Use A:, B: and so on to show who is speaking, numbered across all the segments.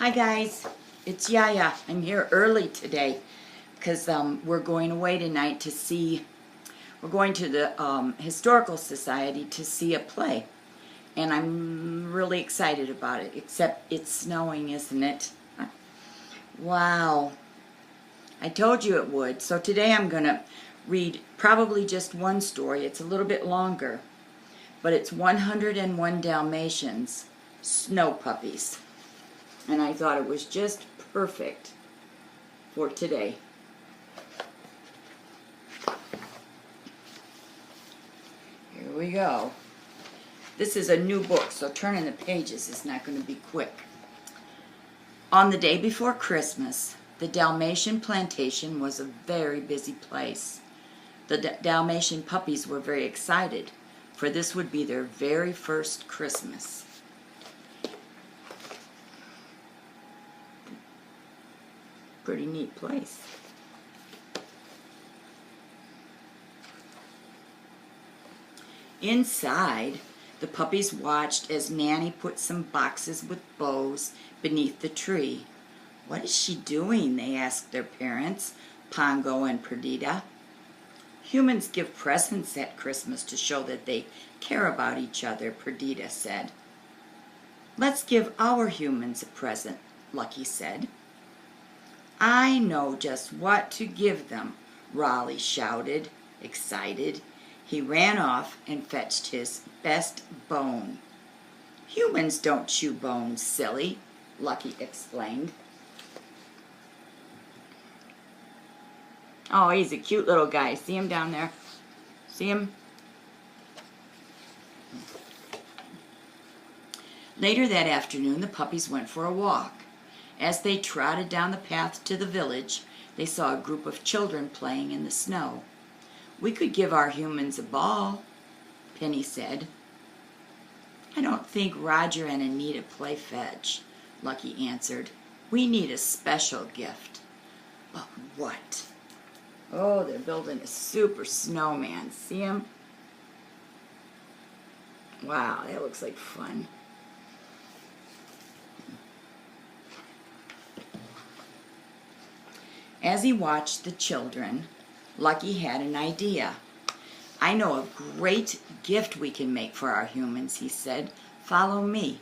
A: Hi guys, it's Yaya. I'm here early today because we're going away tonight to see, we're going to the Historical Society to see a play. And I'm really excited about it, except it's snowing, isn't it? Wow. I told you it would. So today I'm going to read probably just one story. It's a little bit longer, but it's 101 Dalmatians, Snow Puppies. And I thought it was just perfect for today. Here we go. This is a new book, so turning the pages is not going to be quick. On the day before Christmas, the Dalmatian plantation was a very busy place. The Dalmatian puppies were very excited, for this would be their very first Christmas. Pretty neat place. Inside, the puppies watched as Nanny put some boxes with bows beneath the tree. "What is she doing?" they asked their parents, Pongo and Perdita. "Humans give presents at Christmas to show that they care about each other," Perdita said. "Let's give our humans a present," Lucky said. "I know just what to give them," Raleigh shouted, excited. He ran off and fetched his best bone. "Humans don't chew bones, silly," Lucky explained. Oh, he's a cute little guy. See him down there? See him? Later that afternoon, the puppies went for a walk. As they trotted down the path to the village, they saw a group of children playing in the snow. "We could give our humans a ball," Penny said. "I don't think Roger and Anita play fetch," Lucky answered. "We need a special gift." "But what?" Oh, they're building a super snowman. See him? Wow, that looks like fun. As he watched the children, Lucky had an idea. "I know a great gift we can make for our humans," he said. "Follow me."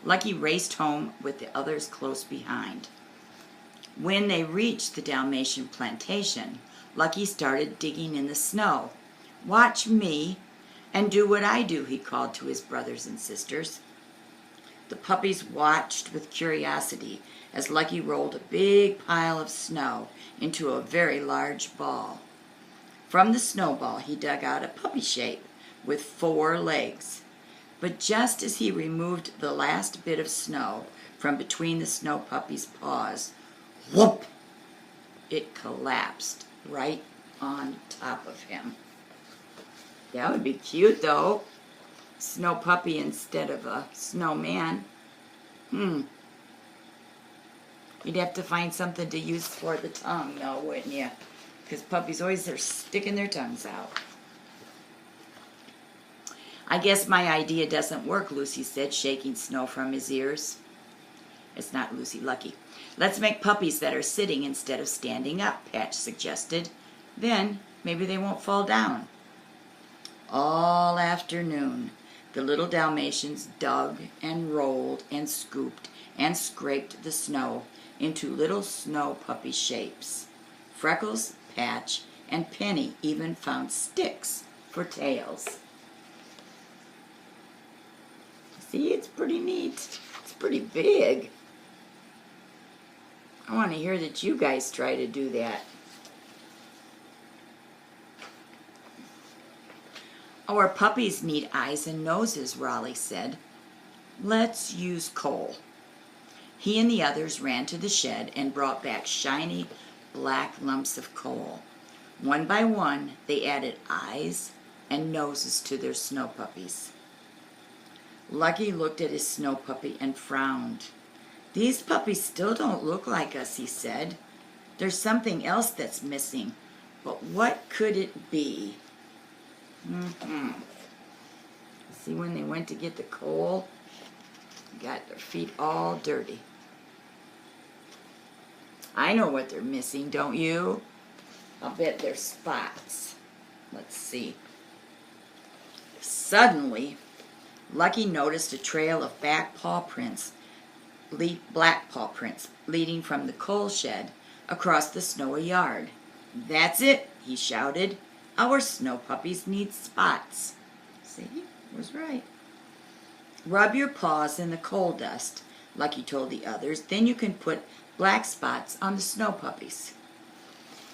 A: Lucky raced home with the others close behind. When they reached the Dalmatian plantation, Lucky started digging in the snow. "Watch me and do what I do," he called to his brothers and sisters. The puppies watched with curiosity as Lucky rolled a big pile of snow into a very large ball. From the snowball he dug out a puppy shape with 4 legs. But just as he removed the last bit of snow from between the snow puppy's paws, whoop! It collapsed right on top of him. That would be cute, though. Snow puppy instead of a snowman. You'd have to find something to use for the tongue, though, wouldn't you? Because puppies always are sticking their tongues out. "I guess my idea doesn't work," Lucy said, shaking snow from his ears. It's not Lucy, Lucky. "Let's make puppies that are sitting instead of standing up," Patch suggested. "Then maybe they won't fall down." All afternoon, the little Dalmatians dug and rolled and scooped and scraped the snow into little snow puppy shapes. Freckles, Patch, and Penny even found sticks for tails. See, it's pretty neat. It's pretty big. I want to hear that you guys try to do that. "Our puppies need eyes and noses," Raleigh said. "Let's use coal." He and the others ran to the shed and brought back shiny black lumps of coal. One by one, they added eyes and noses to their snow puppies. Lucky looked at his snow puppy and frowned. "These puppies still don't look like us," he said. "There's something else that's missing, but what could it be?" See, when they went to get the coal, got their feet all dirty. I know what they're missing, don't you? I'll bet they're spots. Let's see. Suddenly, Lucky noticed a trail of black paw prints leading from the coal shed across the snowy yard. "That's it," he shouted. "Our snow puppies need spots." See, I was right. "Rub your paws in the coal dust," Lucky told the others. "Then you can put black spots on the snow puppies."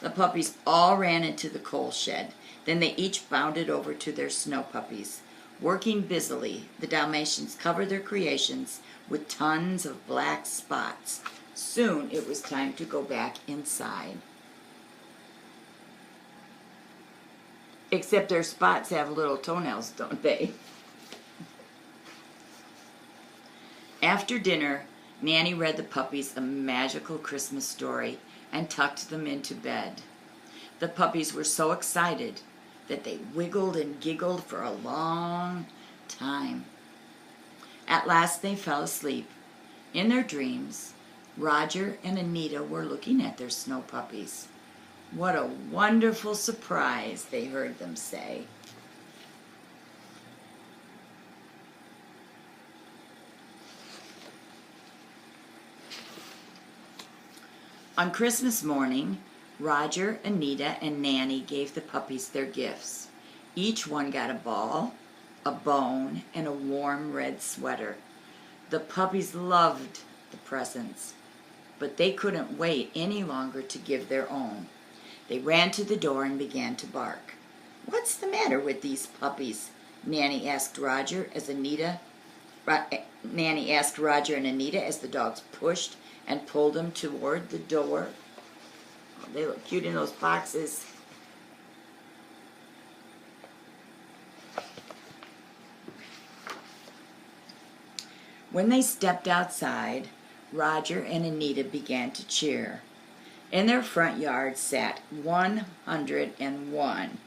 A: The puppies all ran into the coal shed. Then they each bounded over to their snow puppies. Working busily, the Dalmatians covered their creations with tons of black spots. Soon it was time to go back inside. Except their spots have little toenails, don't they? After dinner, Nanny read the puppies a magical Christmas story and tucked them into bed. The puppies were so excited that they wiggled and giggled for a long time. At last they fell asleep. In their dreams, Roger and Anita were looking at their snow puppies. "What a wonderful surprise," they heard them say. On Christmas morning, Roger, Anita, and Nanny gave the puppies their gifts. Each one got a ball, a bone, and a warm red sweater. The puppies loved the presents, but they couldn't wait any longer to give their own. They ran to the door and began to bark. "What's the matter with these puppies?" Nanny asked Roger and Anita as the dogs pushed and pulled them toward the door. Oh, they look cute in those boxes. When they stepped outside, Roger and Anita began to cheer. In their front yard sat 101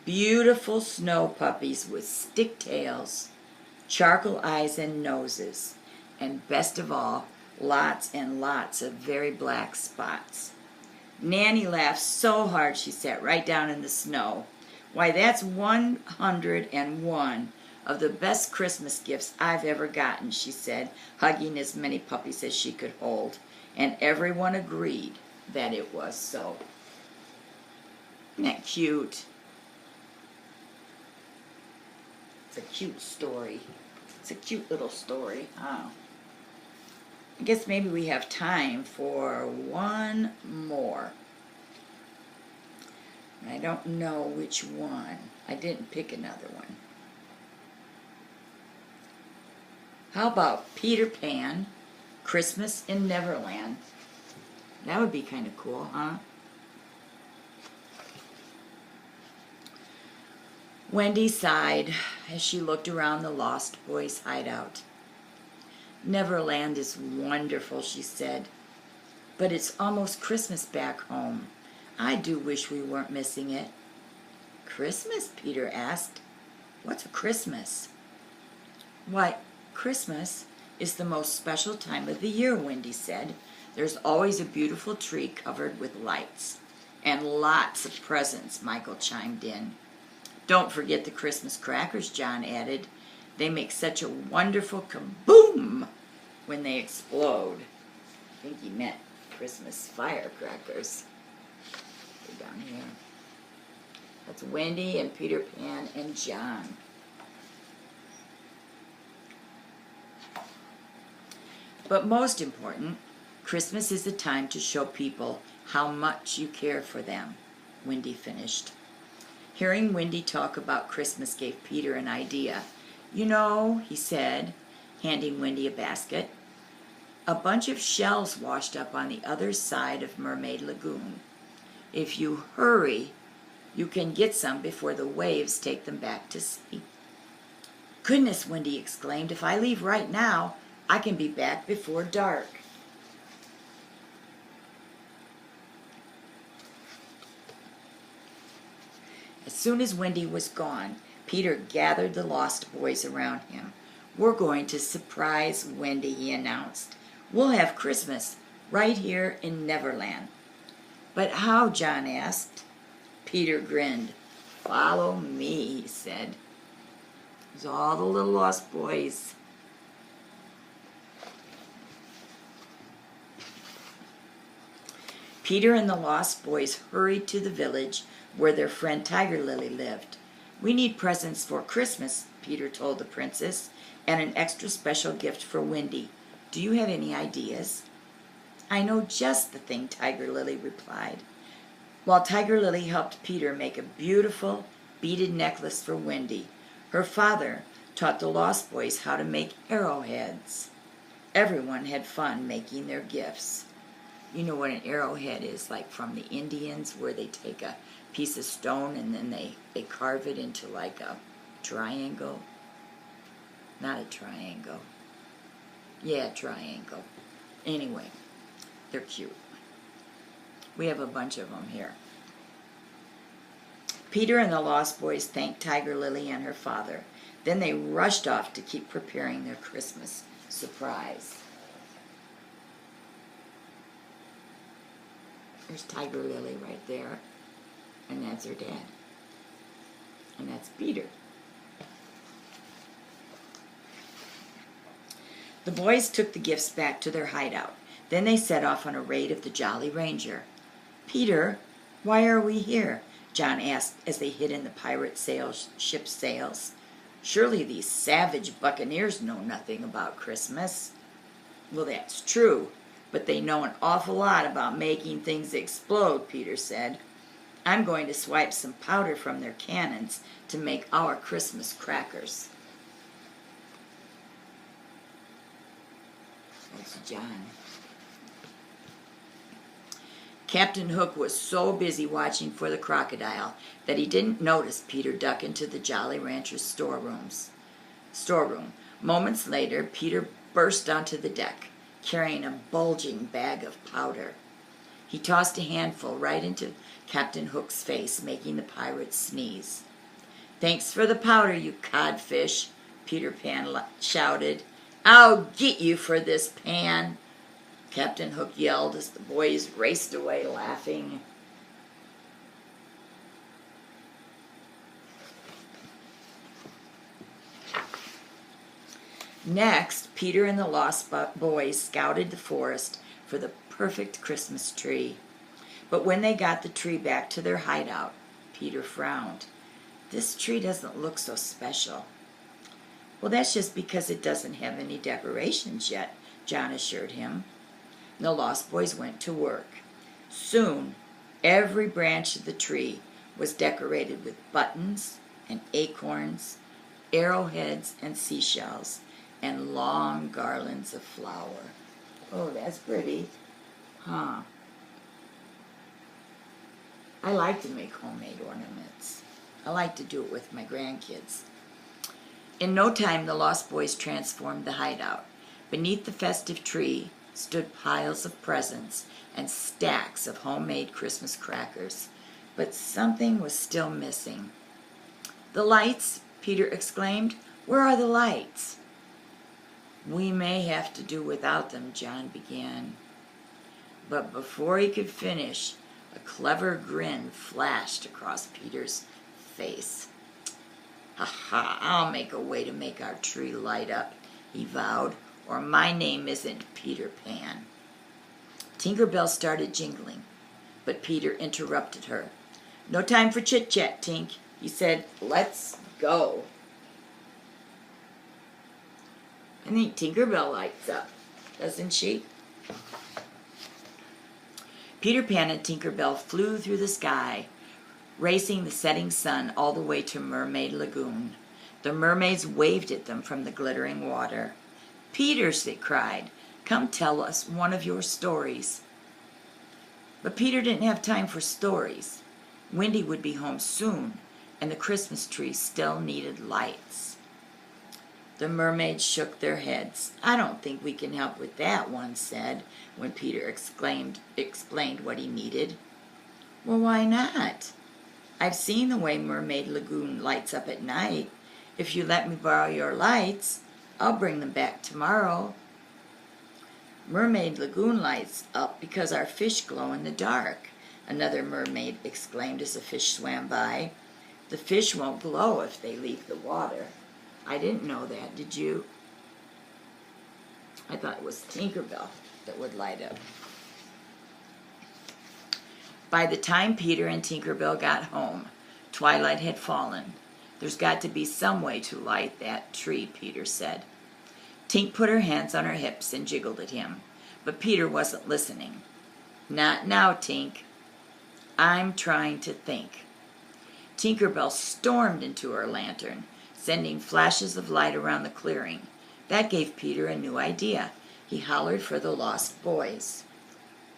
A: beautiful snow puppies with stick tails, charcoal eyes and noses, and best of all, lots and lots of very black spots. Nanny laughed so hard she sat right down in the snow. "Why, that's 101 of the best Christmas gifts I've ever gotten," she said, hugging as many puppies as she could hold. And everyone agreed that it was so. Isn't that cute? It's a cute story. It's a cute little story. Oh. I guess maybe we have time for one more. I don't know which one. I didn't pick another one. How about Peter Pan, Christmas in Neverland? That would be kind of cool, huh? Wendy sighed as she looked around the Lost Boys' hideout. "Neverland is wonderful," she said, "but it's almost Christmas back home. I do wish we weren't missing it." "Christmas?" Peter asked. "What's a Christmas?" "Why, Christmas is the most special time of the year," Wendy said. "There's always a beautiful tree covered with lights. And lots of presents," Michael chimed in. "Don't forget the Christmas crackers," John added. "They make such a wonderful kaboom when they explode." I think he meant Christmas firecrackers. They're down here. That's Wendy and Peter Pan and John. But most important, Christmas is the time to show people how much you care for them, Wendy finished. Hearing Wendy talk about Christmas gave Peter an idea. "You know," he said, handing Wendy a basket, "a bunch of shells washed up on the other side of Mermaid Lagoon. If you hurry, you can get some before the waves take them back to sea." "Goodness," Wendy exclaimed, "if I leave right now, I can be back before dark." As soon as Wendy was gone, Peter gathered the Lost Boys around him. "We're going to surprise Wendy," he announced. "We'll have Christmas right here in Neverland. But how, John asked. Peter grinned. Follow me, he said. It was all the little lost boys. Peter and the lost boys hurried to the village where their friend Tiger Lily lived. We need presents for Christmas, Peter told the princess, and an extra special gift for Wendy. Do you have any ideas? I know just the thing, Tiger Lily replied. While Tiger Lily helped Peter make a beautiful beaded necklace for Wendy, her father taught the lost boys how to make arrowheads. Everyone had fun making their gifts. You know what an arrowhead is, like from the Indians, where they take a piece of stone and then they carve it into like a triangle. Not a triangle. Yeah, triangle. Anyway, they're cute. We have a bunch of them here. Peter and the lost boys thanked Tiger Lily and her father. Then they rushed off to keep preparing their Christmas surprise. There's Tiger Lily right there, and that's her dad. And that's Peter. The boys took the gifts back to their hideout. Then they set off on a raid of the Jolly Ranger. Peter, why are we here? John asked as they hid in the pirate ship's sails. Surely these savage buccaneers know nothing about Christmas. Well, that's true, but they know an awful lot about making things explode, Peter said. I'm going to swipe some powder from their cannons to make our Christmas crackers. That's John. Captain Hook was so busy watching for the crocodile that he didn't notice Peter duck into the Jolly Rancher's storeroom. Moments later, Peter burst onto the deck, carrying a bulging bag of powder. He tossed a handful right into Captain Hook's face, making the pirate sneeze. Thanks for the powder, you codfish, Peter Pan shouted. I'll get you for this, Pan. Captain Hook yelled as the boys raced away laughing. Next, Peter and the lost boys scouted the forest for the perfect Christmas tree. But when they got the tree back to their hideout, Peter frowned. This tree doesn't look so special. Well, that's just because it doesn't have any decorations yet, John assured him. The lost boys went to work. Soon, every branch of the tree was decorated with buttons and acorns, arrowheads and seashells, and long garlands of flower. Oh, that's pretty. Huh. I like to make homemade ornaments. I like to do it with my grandkids. In no time, the lost boys transformed the hideout. Beneath the festive tree stood piles of presents and stacks of homemade Christmas crackers. But something was still missing. The lights, Peter exclaimed. Where are the lights? We may have to do without them, John began. But before he could finish, a clever grin flashed across Peter's face. Ha, I'll make a way to make our tree light up, he vowed, or my name isn't Peter Pan. Tinker Bell started jingling, but Peter interrupted her. No time for chit-chat, Tink, he said. Let's go. I think Tinker Bell lights up, doesn't she? Peter Pan and Tinker Bell flew through the sky, racing the setting sun all the way to Mermaid Lagoon. The mermaids waved at them from the glittering water. Peters, they cried, come tell us one of your stories. But Peter didn't have time for stories. Wendy would be home soon, and the Christmas tree still needed lights. The mermaids shook their heads. I don't think we can help with that, one said, when Peter explained what he needed. Well, why not? I've seen the way Mermaid Lagoon lights up at night. If you let me borrow your lights, I'll bring them back tomorrow. Mermaid Lagoon lights up because our fish glow in the dark, another mermaid exclaimed as a fish swam by. The fish won't glow if they leave the water. I didn't know that, did you? I thought it was Tinkerbell that would light up. By the time Peter and Tinkerbell got home, twilight had fallen. There's got to be some way to light that tree, Peter said. Tink put her hands on her hips and jiggled at him, but Peter wasn't listening. Not now, Tink. I'm trying to think. Tinkerbell stormed into her lantern, sending flashes of light around the clearing. That gave Peter a new idea. He hollered for the lost boys.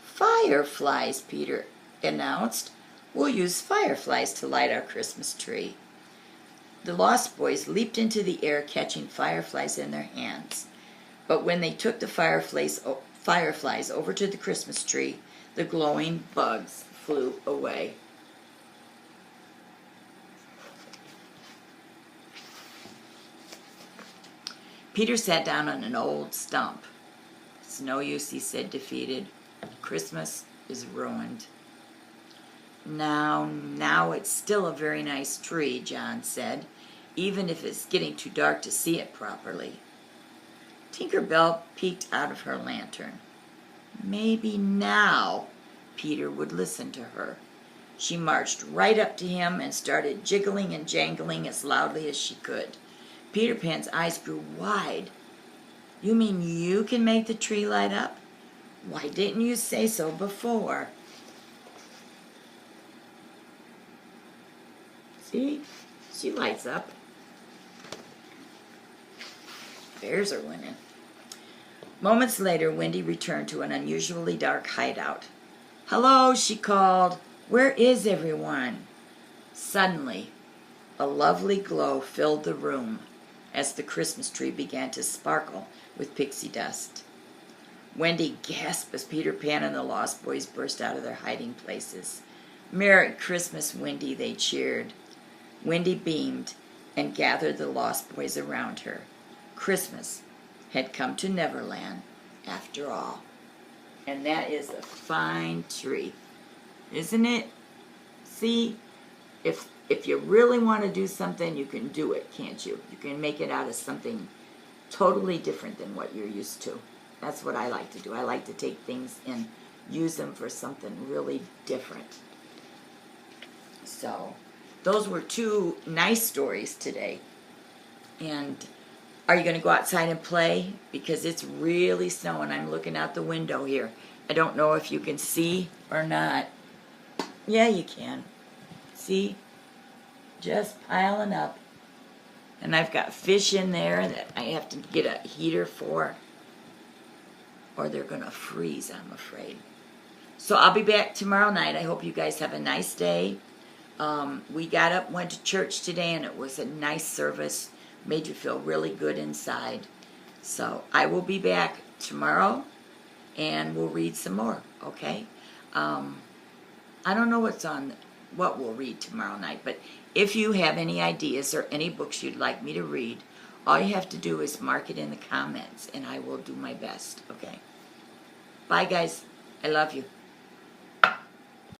A: Fireflies, Peter announced. We'll use fireflies to light our Christmas tree. The lost boys leaped into the air, catching fireflies in their hands. But when they took the fireflies over to the Christmas tree, the glowing bugs flew away. Peter sat down on an old stump. It's no use, he said, defeated. Christmas is ruined. Now it's still a very nice tree, John said, even if it's getting too dark to see it properly. Tinkerbell peeked out of her lantern. Maybe now Peter would listen to her. She marched right up to him and started jiggling and jangling as loudly as she could. Peter Pan's eyes grew wide. You mean you can make the tree light up? Why didn't you say so before? See? She lights up. Bears are winning. Moments later, Wendy returned to an unusually dark hideout. Hello, she called. Where is everyone? Suddenly, a lovely glow filled the room as the Christmas tree began to sparkle with pixie dust. Wendy gasped as Peter Pan and the Lost Boys burst out of their hiding places. Merry Christmas, Wendy, they cheered. Wendy beamed and gathered the Lost Boys around her. Christmas had come to Neverland after all. And that is a fine tree, isn't it? See, if you really want to do something, you can do it, can't you? You can make it out of something totally different than what you're used to. That's what I like to do. I like to take things and use them for something really different. So, those were two nice stories today. And are you going to go outside and play? Because it's really snowing. I'm looking out the window here. I don't know if you can see or not. Yeah, you can. See? Just piling up. And I've got fish in there that I have to get a heater for, or they're going to freeze, I'm afraid. So I'll be back tomorrow night. I hope you guys have a nice day. We got up, went to church today, and it was a nice service. Made you feel really good inside. So I will be back tomorrow, and we'll read some more, okay? I don't know what we'll read tomorrow night, but if you have any ideas or any books you'd like me to read, all you have to do is mark it in the comments, and I will do my best, okay? Bye, guys. I love you.